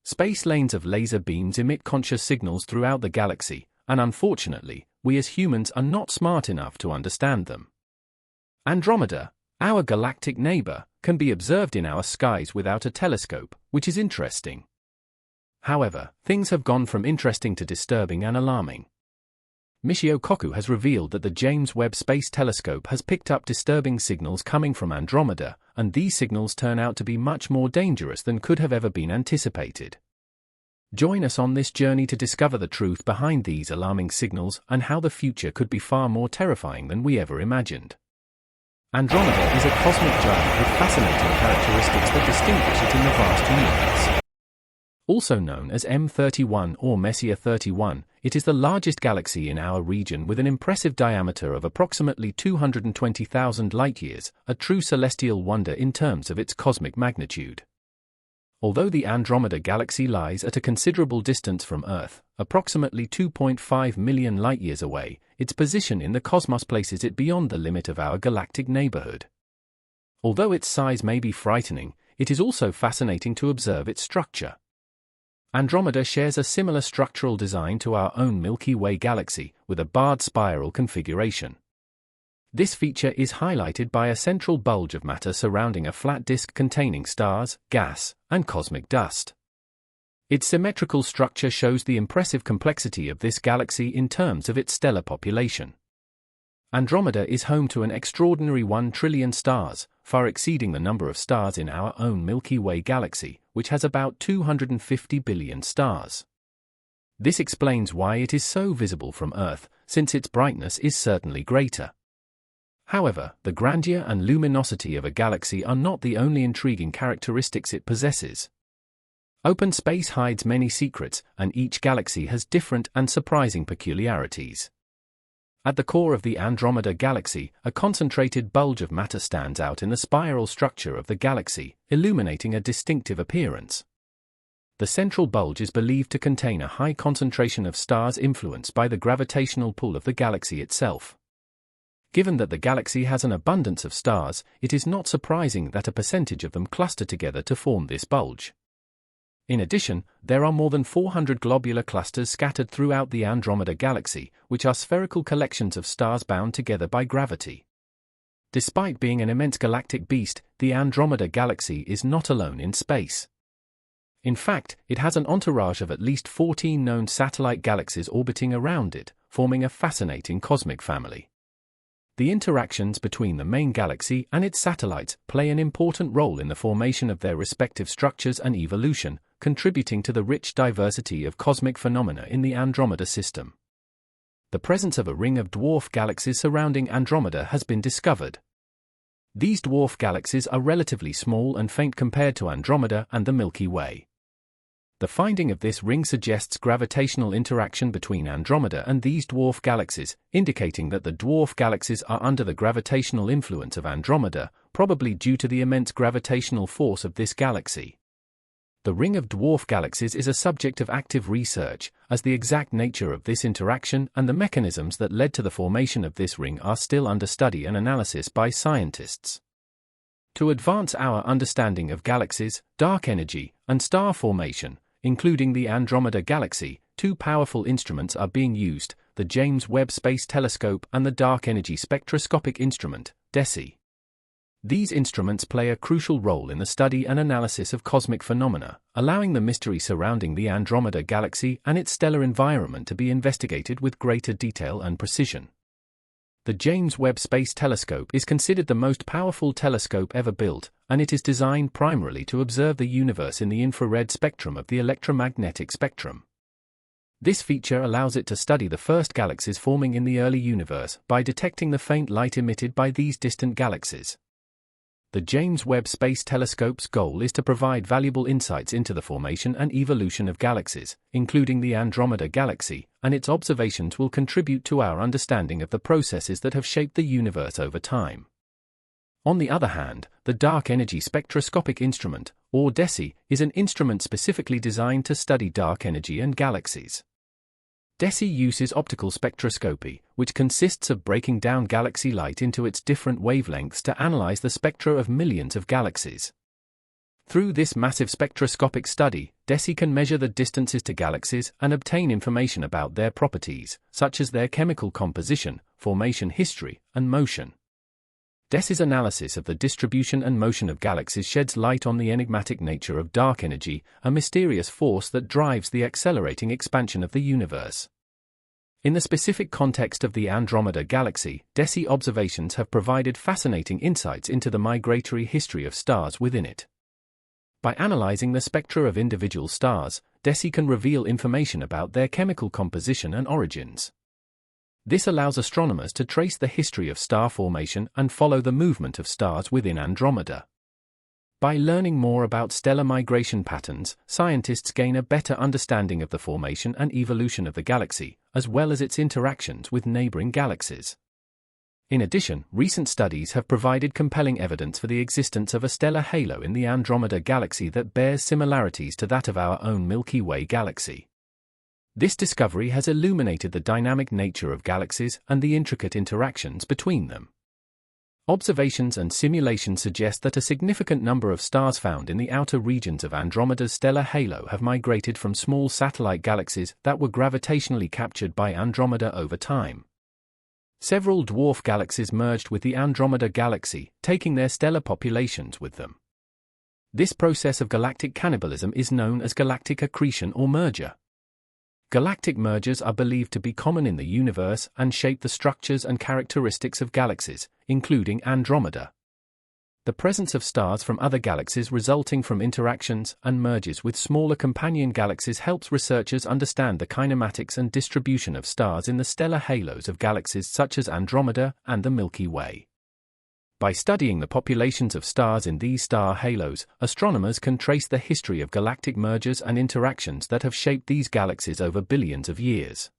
Space lanes of laser beams emit conscious signals throughout the galaxy, and unfortunately, we as humans are not smart enough to understand them. Andromeda, our galactic neighbor, can be observed in our skies without a telescope, which is interesting. However, things have gone from interesting to disturbing and alarming. Michio Kaku has revealed that the James Webb Space Telescope has picked up disturbing signals coming from Andromeda, and these signals turn out to be much more dangerous than could have ever been anticipated. Join us on this journey to discover the truth behind these alarming signals and how the future could be far more terrifying than we ever imagined. Andromeda is a cosmic giant with fascinating characteristics that distinguish it in the vast universe. Also known as M31 or Messier 31, it is the largest galaxy in our region with an impressive diameter of approximately 220,000 light-years, a true celestial wonder in terms of its cosmic magnitude. Although the Andromeda galaxy lies at a considerable distance from Earth, approximately 2.5 million light-years away, its position in the cosmos places it beyond the limit of our galactic neighborhood. Although its size may be frightening, it is also fascinating to observe its structure. Andromeda shares a similar structural design to our own Milky Way galaxy, with a barred spiral configuration. This feature is highlighted by a central bulge of matter surrounding a flat disk containing stars, gas, and cosmic dust. Its symmetrical structure shows the impressive complexity of this galaxy in terms of its stellar population. Andromeda is home to an extraordinary 1 trillion stars, far exceeding the number of stars in our own Milky Way galaxy, which has about 250 billion stars. This explains why it is so visible from Earth, since its brightness is certainly greater. However, the grandeur and luminosity of a galaxy are not the only intriguing characteristics it possesses. Open space hides many secrets, and each galaxy has different and surprising peculiarities. At the core of the Andromeda galaxy, a concentrated bulge of matter stands out in the spiral structure of the galaxy, illuminating a distinctive appearance. The central bulge is believed to contain a high concentration of stars influenced by the gravitational pull of the galaxy itself. Given that the galaxy has an abundance of stars, it is not surprising that a percentage of them cluster together to form this bulge. In addition, there are more than 400 globular clusters scattered throughout the Andromeda galaxy, which are spherical collections of stars bound together by gravity. Despite being an immense galactic beast, the Andromeda galaxy is not alone in space. In fact, it has an entourage of at least 14 known satellite galaxies orbiting around it, forming a fascinating cosmic family. The interactions between the main galaxy and its satellites play an important role in the formation of their respective structures and evolution, contributing to the rich diversity of cosmic phenomena in the Andromeda system. The presence of a ring of dwarf galaxies surrounding Andromeda has been discovered. These dwarf galaxies are relatively small and faint compared to Andromeda and the Milky Way. The finding of this ring suggests gravitational interaction between Andromeda and these dwarf galaxies, indicating that the dwarf galaxies are under the gravitational influence of Andromeda, probably due to the immense gravitational force of this galaxy. The ring of dwarf galaxies is a subject of active research, as the exact nature of this interaction and the mechanisms that led to the formation of this ring are still under study and analysis by scientists. To advance our understanding of galaxies, dark energy, and star formation, including the Andromeda galaxy, two powerful instruments are being used, the James Webb Space Telescope and the Dark Energy Spectroscopic Instrument, DESI. These instruments play a crucial role in the study and analysis of cosmic phenomena, allowing the mystery surrounding the Andromeda galaxy and its stellar environment to be investigated with greater detail and precision. The James Webb Space Telescope is considered the most powerful telescope ever built, and it is designed primarily to observe the universe in the infrared spectrum of the electromagnetic spectrum. This feature allows it to study the first galaxies forming in the early universe by detecting the faint light emitted by these distant galaxies. The James Webb Space Telescope's goal is to provide valuable insights into the formation and evolution of galaxies, including the Andromeda galaxy, and its observations will contribute to our understanding of the processes that have shaped the universe over time. On the other hand, the Dark Energy Spectroscopic Instrument, or DESI, is an instrument specifically designed to study dark energy and galaxies. DESI uses optical spectroscopy, which consists of breaking down galaxy light into its different wavelengths to analyze the spectra of millions of galaxies. Through this massive spectroscopic study, DESI can measure the distances to galaxies and obtain information about their properties, such as their chemical composition, formation history, and motion. DESI's analysis of the distribution and motion of galaxies sheds light on the enigmatic nature of dark energy, a mysterious force that drives the accelerating expansion of the universe. In the specific context of the Andromeda galaxy, DESI observations have provided fascinating insights into the migratory history of stars within it. By analyzing the spectra of individual stars, DESI can reveal information about their chemical composition and origins. This allows astronomers to trace the history of star formation and follow the movement of stars within Andromeda. By learning more about stellar migration patterns, scientists gain a better understanding of the formation and evolution of the galaxy, as well as its interactions with neighboring galaxies. In addition, recent studies have provided compelling evidence for the existence of a stellar halo in the Andromeda galaxy that bears similarities to that of our own Milky Way galaxy. This discovery has illuminated the dynamic nature of galaxies and the intricate interactions between them. Observations and simulations suggest that a significant number of stars found in the outer regions of Andromeda's stellar halo have migrated from small satellite galaxies that were gravitationally captured by Andromeda over time. Several dwarf galaxies merged with the Andromeda galaxy, taking their stellar populations with them. This process of galactic cannibalism is known as galactic accretion or merger. Galactic mergers are believed to be common in the universe and shape the structures and characteristics of galaxies, including Andromeda. The presence of stars from other galaxies resulting from interactions and merges with smaller companion galaxies helps researchers understand the kinematics and distribution of stars in the stellar halos of galaxies such as Andromeda and the Milky Way. By studying the populations of stars in these star halos, astronomers can trace the history of galactic mergers and interactions that have shaped these galaxies over billions of years.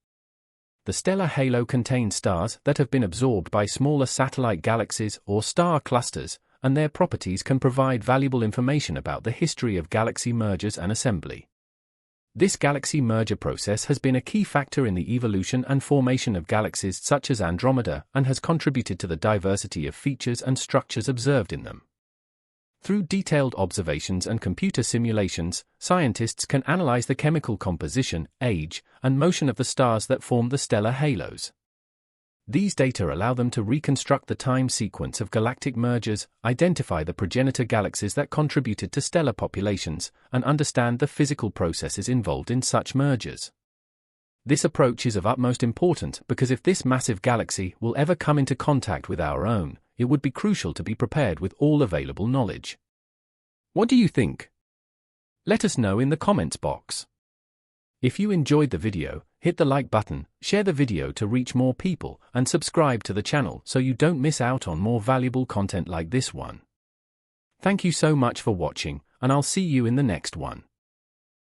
The stellar halo contains stars that have been absorbed by smaller satellite galaxies or star clusters, and their properties can provide valuable information about the history of galaxy mergers and assembly. This galaxy merger process has been a key factor in the evolution and formation of galaxies such as Andromeda and has contributed to the diversity of features and structures observed in them. Through detailed observations and computer simulations, scientists can analyze the chemical composition, age, and motion of the stars that form the stellar halos. These data allow them to reconstruct the time sequence of galactic mergers, identify the progenitor galaxies that contributed to stellar populations, and understand the physical processes involved in such mergers. This approach is of utmost importance because if this massive galaxy will ever come into contact with our own, it would be crucial to be prepared with all available knowledge. What do you think? Let us know in the comments box. If you enjoyed the video, hit the like button, share the video to reach more people, and subscribe to the channel so you don't miss out on more valuable content like this one. Thank you so much for watching, and I'll see you in the next one.